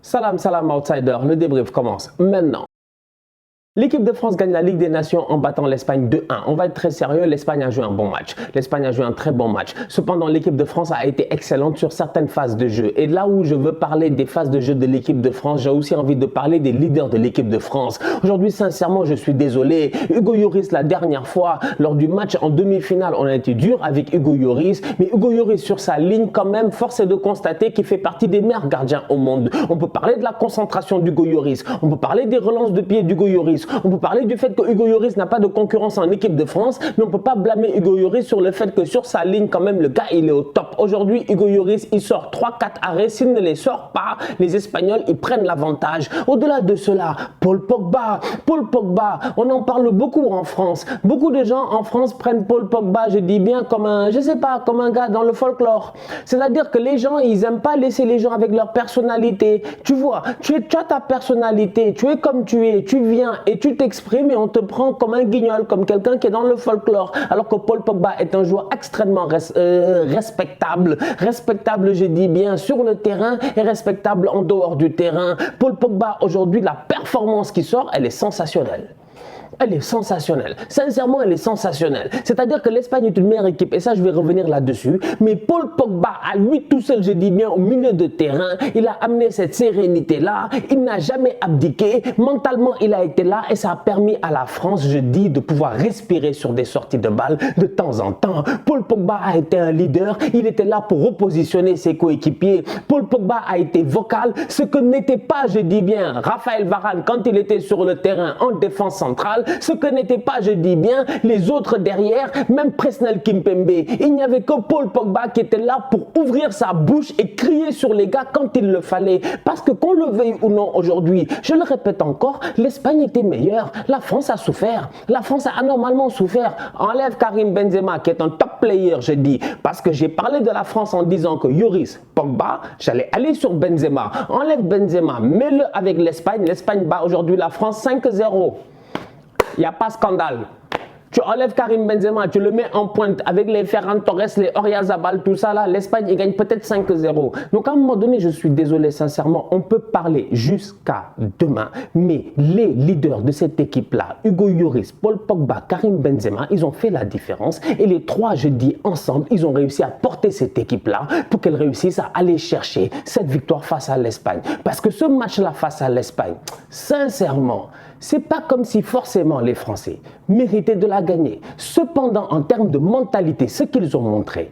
Salam, salam outsider, le débrief commence maintenant. L'équipe de France gagne la Ligue des Nations en battant l'Espagne 2-1. On va être très sérieux, l'Espagne a joué un bon match. L'Espagne a joué un très bon match. Cependant, l'équipe de France a été excellente sur certaines phases de jeu. Et là où je veux parler des phases de jeu de l'équipe de France, j'ai aussi envie de parler des leaders de l'équipe de France. Aujourd'hui, sincèrement, je suis désolé. Hugo Lloris, la dernière fois, lors du match en demi-finale, on a été dur avec Hugo Lloris. Mais Hugo Lloris, sur sa ligne, quand même, force est de constater qu'il fait partie des meilleurs gardiens au monde. On peut parler de la concentration d'Hugo Lloris. On peut parler des relances de pied d'Hugo Lloris. On peut parler du fait que Hugo Lloris n'a pas de concurrence en équipe de France, mais on ne peut pas blâmer Hugo Lloris sur le fait que sur sa ligne, quand même, le gars, il est au top. Aujourd'hui, Hugo Lloris, il sort 3-4 arrêts. S'il ne les sort pas, les Espagnols, ils prennent l'avantage. Au-delà de cela, Paul Pogba, on en parle beaucoup en France. Beaucoup de gens en France prennent Paul Pogba, je dis bien, comme un, je sais pas, comme un gars dans le folklore. C'est-à-dire que les gens, ils n'aiment pas laisser les gens avec leur personnalité. Tu vois, tu as ta personnalité, tu es comme tu es, tu viens et tu t'exprimes et on te prend comme un guignol, comme quelqu'un qui est dans le folklore. Alors que Paul Pogba est un joueur extrêmement respectable. Respectable, je dis bien, sur le terrain et respectable en dehors du terrain. Paul Pogba, aujourd'hui, la performance qui sort, elle est sensationnelle. Elle est sensationnelle. Sincèrement, elle est sensationnelle. C'est-à-dire que l'Espagne est une meilleure équipe, et ça, je vais revenir là-dessus. Mais Paul Pogba, à lui tout seul, je dis bien, au milieu de terrain, il a amené cette sérénité-là. Il n'a jamais abdiqué. Mentalement, il a été là et ça a permis à la France, je dis, de pouvoir respirer sur des sorties de balles de temps en temps. Paul Pogba a été un leader. Il était là pour repositionner ses coéquipiers. Paul Pogba a été vocal, ce que n'était pas, je dis bien, Raphaël Varane quand il était sur le terrain en défense centrale. Ce que n'était pas, je dis bien, les autres derrière, même Presnel Kimpembe. Il n'y avait que Paul Pogba qui était là pour ouvrir sa bouche et crier sur les gars quand il le fallait. Parce que qu'on le veuille ou non aujourd'hui, je le répète encore, l'Espagne était meilleure. La France a souffert. La France a anormalement souffert. Enlève Karim Benzema qui est un top player, je dis. Parce que j'ai parlé de la France en disant que Lloris, Pogba, j'allais aller sur Benzema. Enlève Benzema, mets-le avec l'Espagne. L'Espagne bat aujourd'hui la France 5-0. Il n'y a pas scandale. Tu enlèves Karim Benzema, tu le mets en pointe avec les Ferran Torres, les Oyarzabal, tout ça là, l'Espagne, il gagne peut-être 5-0. Donc à un moment donné, je suis désolé, sincèrement, on peut parler jusqu'à demain, mais les leaders de cette équipe-là, Hugo Lloris, Paul Pogba, Karim Benzema, ils ont fait la différence et les trois, je dis ensemble, ils ont réussi à porter cette équipe-là pour qu'elle réussisse à aller chercher cette victoire face à l'Espagne. Parce que ce match-là face à l'Espagne, sincèrement, c'est pas comme si forcément les Français méritaient de la gagner. Cependant, en termes de mentalité, ce qu'ils ont montré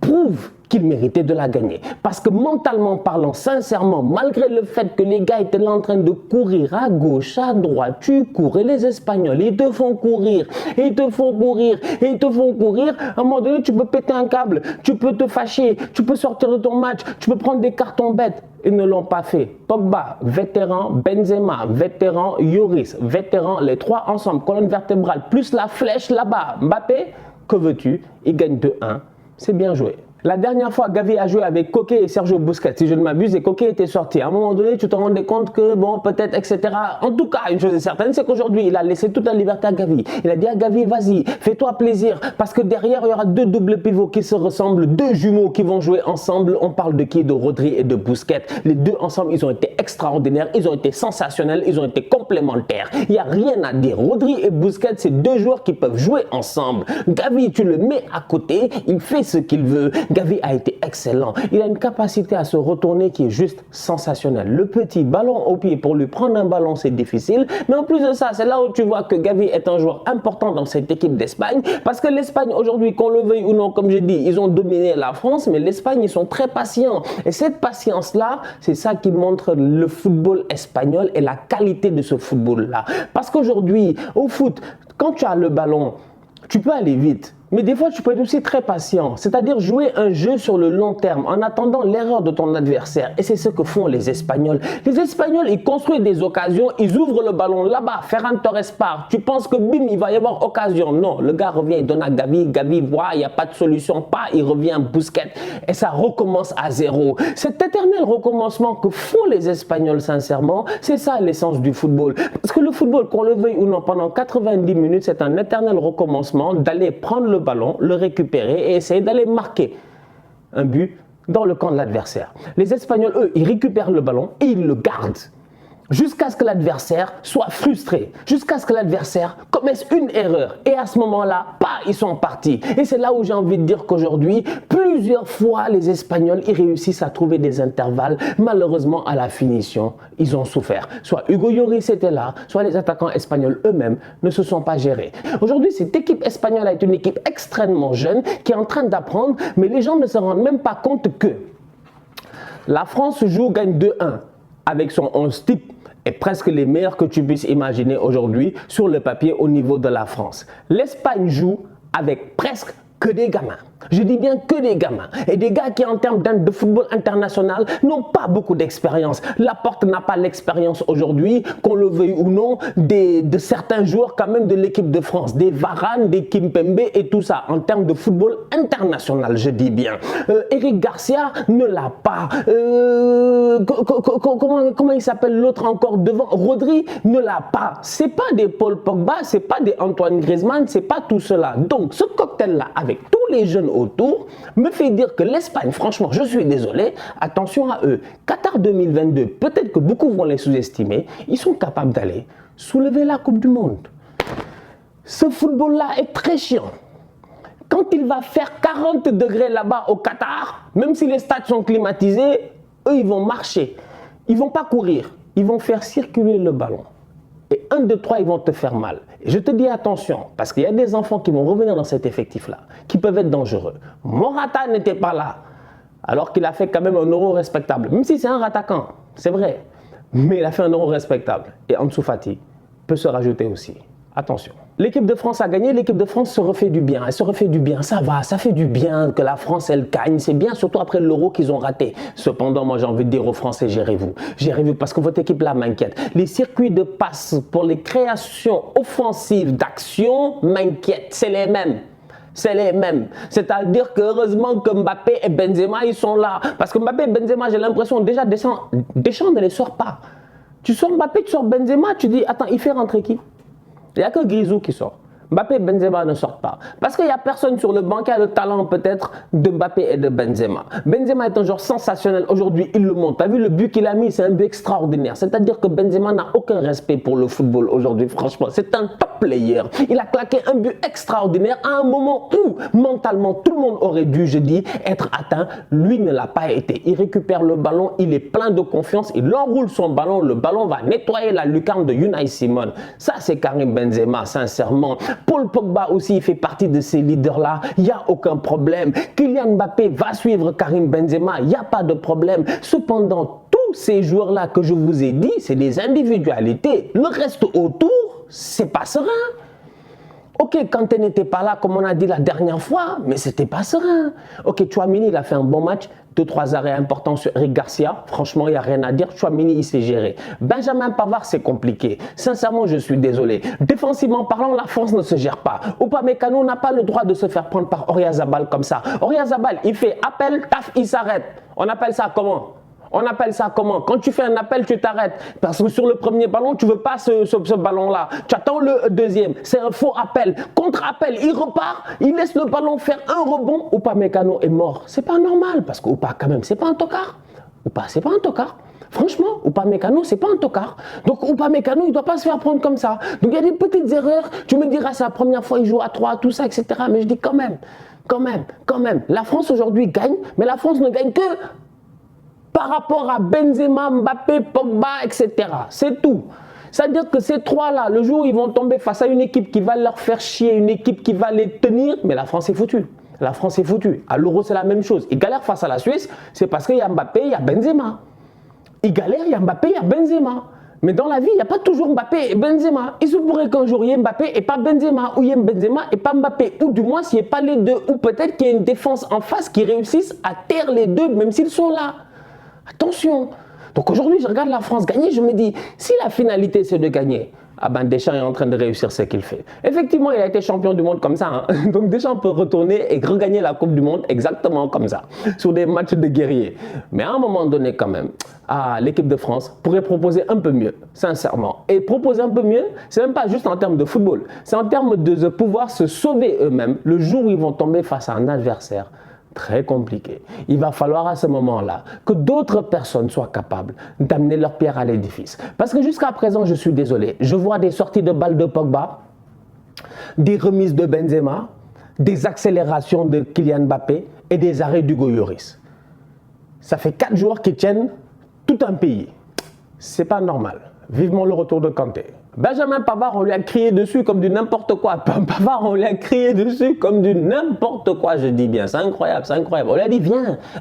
prouve qu'ils méritaient de la gagner. Parce que mentalement parlant, sincèrement, malgré le fait que les gars étaient là en train de courir à gauche, à droite, tu cours et les Espagnols, ils te font courir, et ils te font courir, et ils te font courir, à un moment donné, tu peux péter un câble, tu peux te fâcher, tu peux sortir de ton match, tu peux prendre des cartons bêtes. Ils ne l'ont pas fait. Pogba, vétéran, Benzema, vétéran, Lloris, vétéran, les trois ensemble, colonne vertébrale, plus la flèche là-bas. Mbappé, que veux-tu? Il gagne 2-1. C'est bien joué. La dernière fois, Gavi a joué avec Koké et Sergio Busquets, si je ne m'abuse, et Koké était sorti. À un moment donné, tu te rendais compte que, bon, peut-être, etc. En tout cas, une chose est certaine, c'est qu'aujourd'hui, il a laissé toute la liberté à Gavi. Il a dit à Gavi, vas-y, fais-toi plaisir, parce que derrière, il y aura deux doubles pivots qui se ressemblent, deux jumeaux qui vont jouer ensemble. On parle de qui? De Rodri et de Busquets. Les deux ensemble, ils ont été extraordinaires, ils ont été sensationnels, ils ont été complémentaires. Il n'y a rien à dire. Rodri et Busquets, c'est deux joueurs qui peuvent jouer ensemble. Gavi, tu le mets à côté, il fait ce qu'il veut. Gavi a été excellent. Il a une capacité à se retourner qui est juste sensationnelle. Le petit ballon au pied, pour lui prendre un ballon, c'est difficile. Mais en plus de ça, c'est là où tu vois que Gavi est un joueur important dans cette équipe d'Espagne. Parce que l'Espagne, aujourd'hui, qu'on le veuille ou non, comme je dis, ils ont dominé la France, mais l'Espagne, ils sont très patients. Et cette patience-là, c'est ça qui montre le football espagnol et la qualité de ce football-là. Parce qu'aujourd'hui, au foot, quand tu as le ballon, tu peux aller vite. Mais des fois, tu peux être aussi très patient, c'est-à-dire jouer un jeu sur le long terme en attendant l'erreur de ton adversaire. Et c'est ce que font les Espagnols. Les Espagnols, ils construisent des occasions, ils ouvrent le ballon là-bas, Ferran Torres part. Tu penses que bim, il va y avoir occasion. Non, le gars revient, il donne à Gavi, Gavi voit, il n'y a pas de solution, pas, il revient Busquets et ça recommence à zéro. Cet éternel recommencement que font les Espagnols, sincèrement, c'est ça l'essence du football. Parce que le football, qu'on le veuille ou non, pendant 90 minutes, c'est un éternel recommencement d'aller prendre le ballon, le récupérer et essayer d'aller marquer un but dans le camp de l'adversaire. Les Espagnols, eux, ils récupèrent le ballon et ils le gardent. Jusqu'à ce que l'adversaire soit frustré, jusqu'à ce que l'adversaire commette une erreur. Et à ce moment-là, ils sont partis. Et c'est là où j'ai envie de dire qu'aujourd'hui, plusieurs fois, les Espagnols, ils réussissent à trouver des intervalles. Malheureusement, à la finition, ils ont souffert. Soit Hugo Lloris était là, soit les attaquants espagnols eux-mêmes ne se sont pas gérés. Aujourd'hui, cette équipe espagnole est une équipe extrêmement jeune qui est en train d'apprendre, mais les gens ne se rendent même pas compte que la France gagne 2-1 avec son 11 type. Et presque les meilleurs que tu puisses imaginer aujourd'hui sur le papier au niveau de la France. L'Espagne joue avec presque que des gamins. Je dis bien que des gamins. Et des gars qui, en termes de football international, n'ont pas beaucoup d'expérience. Laporte n'a pas l'expérience aujourd'hui, qu'on le veuille ou non, de certains joueurs quand même de l'équipe de France. Des Varane, des Kimpembe et tout ça. En termes de football international, je dis bien. Eric Garcia ne l'a pas. Comment il s'appelle l'autre encore devant? Rodri ne l'a pas. C'est pas des Paul Pogba, c'est pas des Antoine Griezmann, c'est pas tout cela. Donc, ce cocktail-là, avec tous les jeunes autour, me fait dire que l'Espagne, franchement, je suis désolé, attention à eux. Qatar 2022, peut-être que beaucoup vont les sous-estimer, ils sont capables d'aller soulever la Coupe du Monde. Ce football-là est très chiant. Quand il va faire 40 degrés là-bas au Qatar, même si les stades sont climatisés, eux, ils vont marcher. Ils ne vont pas courir, ils vont faire circuler le ballon. Et 1, 2, 3, ils vont te faire mal. Et je te dis attention, parce qu'il y a des enfants qui vont revenir dans cet effectif-là, qui peuvent être dangereux. Morata n'était pas là, alors qu'il a fait quand même un euro respectable. Même si c'est un attaquant, c'est vrai. Mais il a fait un euro respectable. Et Ansu Fati peut se rajouter aussi. Attention. L'équipe de France a gagné, l'équipe de France se refait du bien. Elle se refait du bien, ça va, ça fait du bien que la France, elle gagne. C'est bien, surtout après l'euro qu'ils ont raté. Cependant, moi j'ai envie de dire aux Français, gérez-vous. Gérez-vous parce que votre équipe là m'inquiète. Les circuits de passe pour les créations offensives d'action m'inquiètent. C'est les mêmes. C'est les mêmes. C'est-à-dire que heureusement que Mbappé et Benzema, ils sont là. Parce que Mbappé et Benzema, j'ai l'impression déjà Deschamps ne les sort pas. Tu sors Mbappé, tu sors Benzema, tu dis, attends, il fait rentrer qui? Il n'y a que Grisou qui sort. Mbappé et Benzema ne sortent pas. Parce qu'il n'y a personne sur le banc qui a le talent peut-être de Mbappé et de Benzema. Benzema est un joueur sensationnel. Aujourd'hui, il le montre. Tu as vu le but qu'il a mis? C'est un but extraordinaire. C'est-à-dire que Benzema n'a aucun respect pour le football aujourd'hui. Franchement, c'est un top player. Il a claqué un but extraordinaire à un moment où, mentalement, tout le monde aurait dû, je dis, être atteint. Lui ne l'a pas été. Il récupère le ballon. Il est plein de confiance. Il enroule son ballon. Le ballon va nettoyer la lucarne de Unai Simon. Ça, c'est Karim Benzema, sincèrement. Paul Pogba aussi, il fait partie de ces leaders-là. Il n'y a aucun problème. Kylian Mbappé va suivre Karim Benzema. Il n'y a pas de problème. Cependant, tous ces joueurs-là que je vous ai dit, c'est des individualités. Le reste autour, c'est pas serein. Ok, Kanté n'était pas là, comme on a dit la dernière fois, mais c'était pas serein. Ok, Tchouaméni, il a fait un bon match. 2-3 arrêts importants sur Eric Garcia. Franchement, il n'y a rien à dire. Tchouaméni, il s'est géré. Benjamin Pavard, c'est compliqué. Sincèrement, je suis désolé. Défensivement parlant, la France ne se gère pas. Upamecano n'a pas le droit de se faire prendre par Oyarzabal comme ça. Oyarzabal, il fait appel, taf, il s'arrête. On appelle ça comment? On appelle ça comment? Quand tu fais un appel, tu t'arrêtes. Parce que sur le premier ballon, tu ne veux pas ce ballon-là. Tu attends le deuxième. C'est un faux appel. Contre-appel, il repart. Il laisse le ballon faire un rebond. Upamecano est mort. C'est pas normal. Parce qu'Upa, quand même, c'est pas un tocard. Upa, c'est pas un tocard. Franchement, Upamecano, c'est pas un tocard. Donc Upamecano, il ne doit pas se faire prendre comme ça. Donc il y a des petites erreurs. Tu me diras, c'est la première fois, il joue à 3, tout ça, etc. Mais je dis quand même. La France aujourd'hui gagne, mais la France ne gagne que par rapport à Benzema, Mbappé, Pogba, etc. C'est tout. C'est-à-dire que ces trois-là, le jour où ils vont tomber face à une équipe qui va leur faire chier, une équipe qui va les tenir, mais la France est foutue. La France est foutue. À l'Euro, c'est la même chose. Ils galèrent face à la Suisse, c'est parce qu'il y a Mbappé, il y a Benzema. Ils galèrent, il y a Mbappé, il y a Benzema. Mais dans la vie, il n'y a pas toujours Mbappé et Benzema. Il se pourrait qu'un jour, il y ait Mbappé et pas Benzema, ou il y ait Benzema et pas Mbappé, ou du moins, s'il n'y ait pas les deux, ou peut-être qu'il y ait une défense en face qui réussisse à taire les deux, même s'ils sont là. Attention. Donc aujourd'hui, je regarde la France gagner, je me dis, si la finalité c'est de gagner, ah ben Deschamps est en train de réussir ce qu'il fait. Effectivement, il a été champion du monde comme ça. Hein. Donc Deschamps peut retourner et regagner la Coupe du Monde exactement comme ça, sur des matchs de guerriers. Mais à un moment donné quand même, l'équipe de France pourrait proposer un peu mieux, sincèrement. Et proposer un peu mieux, c'est même pas juste en termes de football, c'est en termes de pouvoir se sauver eux-mêmes le jour où ils vont tomber face à un adversaire Très compliqué. Il va falloir à ce moment-là que d'autres personnes soient capables d'amener leur pierre à l'édifice. Parce que jusqu'à présent, je suis désolé, je vois des sorties de balles de Pogba, des remises de Benzema, des accélérations de Kylian Mbappé et des arrêts d'Hugo Lloris. Ça fait 4 joueurs qui tiennent tout un pays. C'est pas normal. Vivement le retour de Kanté. Benjamin Pavard, on lui a crié dessus comme du n'importe quoi. Pavard, on lui a crié dessus comme du n'importe quoi, je dis bien. C'est incroyable, c'est incroyable. On lui a dit,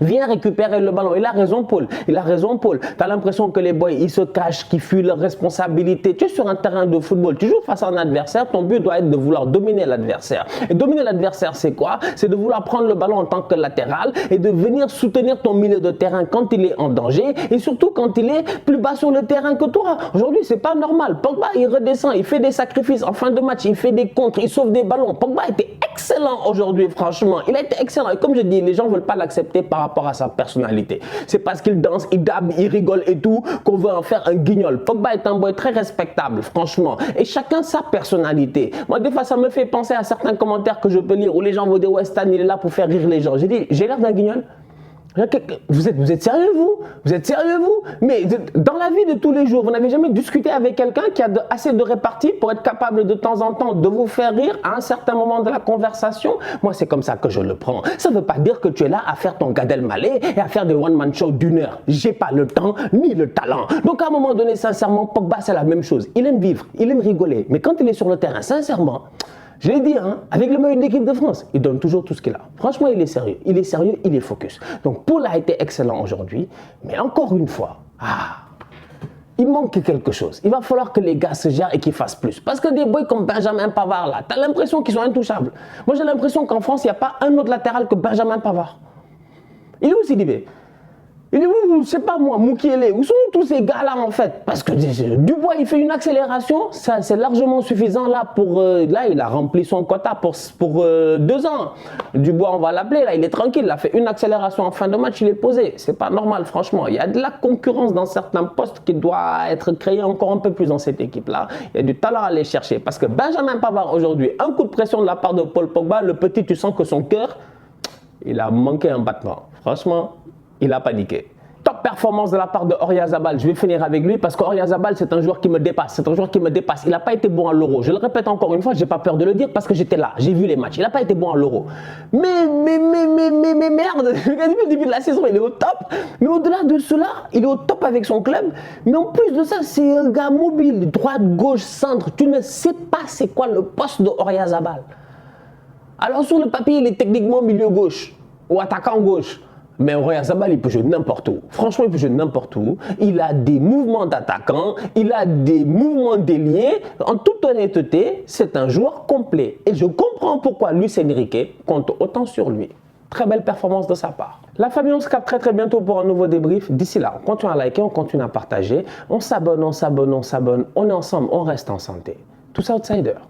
viens récupérer le ballon. Il a raison, Paul. Il a raison, Paul. Tu as l'impression que les boys, ils se cachent, qu'ils fuient leurs responsabilités. Tu es sur un terrain de football, tu joues face à un adversaire. Ton but doit être de vouloir dominer l'adversaire. Et dominer l'adversaire, c'est quoi? C'est de vouloir prendre le ballon en tant que latéral et de venir soutenir ton milieu de terrain quand il est en danger et surtout quand il est plus bas sur le terrain que toi. Aujourd'hui, c'est pas normal. Pogba, il redescend, il fait des sacrifices en fin de match, il fait des contres, il sauve des ballons. Pogba était excellent aujourd'hui, franchement. Il a été excellent. Et comme je dis, les gens ne veulent pas l'accepter par rapport à sa personnalité. C'est parce qu'il danse, il dabe, il rigole et tout qu'on veut en faire un guignol. Pogba est un boy très respectable, franchement. Et chacun sa personnalité. Moi, des fois, ça me fait penser à certains commentaires que je peux lire où les gens vont dire, ouais, Stan, il est là pour faire rire les gens. J'ai dit, j'ai l'air d'un guignol? Vous êtes sérieux, vous? Vous êtes sérieux, vous? Mais dans la vie de tous les jours, vous n'avez jamais discuté avec quelqu'un qui a assez de répartie pour être capable de temps en temps de vous faire rire à un certain moment de la conversation? Moi, c'est comme ça que je le prends. Ça ne veut pas dire que tu es là à faire ton Gad Elmaleh et à faire des one-man show d'1 heure. J'ai pas le temps ni le talent. Donc, à un moment donné, sincèrement, Pogba, c'est la même chose. Il aime vivre, il aime rigoler. Mais quand il est sur le terrain, sincèrement, je l'ai dit, hein, avec le maillot de l'équipe de France, il donne toujours tout ce qu'il a. Franchement, il est sérieux, il est focus. Donc, Paul a été excellent aujourd'hui, mais encore une fois, il manque quelque chose. Il va falloir que les gars se gèrent et qu'ils fassent plus. Parce que des boys comme Benjamin Pavard, là, tu as l'impression qu'ils sont intouchables. Moi, j'ai l'impression qu'en France, il n'y a pas un autre latéral que Benjamin Pavard. Il est où Sidibé? Il est où, je sais pas moi, Mukiele? Où sont tous ces gars-là en fait? Parce que Dubois, il fait une accélération, ça c'est largement suffisant là pour... là, il a rempli son quota pour 2 ans. Dubois, on va l'appeler, là, il est tranquille, il a fait une accélération en fin de match, il est posé. C'est pas normal, franchement. Il y a de la concurrence dans certains postes qui doit être créée encore un peu plus dans cette équipe-là. Il y a du talent à aller chercher. Parce que Benjamin Pavard, aujourd'hui, un coup de pression de la part de Paul Pogba, le petit, tu sens que son cœur, il a manqué un battement. Franchement, il a paniqué. Top performance de la part de Oyarzabal. Je vais finir avec lui parce qu'Oyarzabal, c'est un joueur qui me dépasse. C'est un joueur qui me dépasse. Il n'a pas été bon à l'Euro. Je le répète encore une fois, je n'ai pas peur de le dire parce que j'étais là. J'ai vu les matchs. Il n'a pas été bon à l'Euro. Mais merde. Depuis le début de la saison, il est au top. Mais au-delà de cela, il est au top avec son club. Mais en plus de ça, c'est un gars mobile. Droite, gauche, centre. Tu ne sais pas c'est quoi le poste de Oyarzabal. Alors sur le papier, il est techniquement milieu gauche ou attaquant gauche. Mais Oyarzabal, il peut jouer n'importe où. Franchement, il peut jouer n'importe où. Il a des mouvements d'attaquant, il a des mouvements d'ailier. En toute honnêteté, c'est un joueur complet. Et je comprends pourquoi Luis Enrique compte autant sur lui. Très belle performance de sa part. La famille, on se capte très bientôt pour un nouveau débrief. D'ici là, on continue à liker, on continue à partager. On s'abonne, on est ensemble, on reste en santé. Tous outsiders.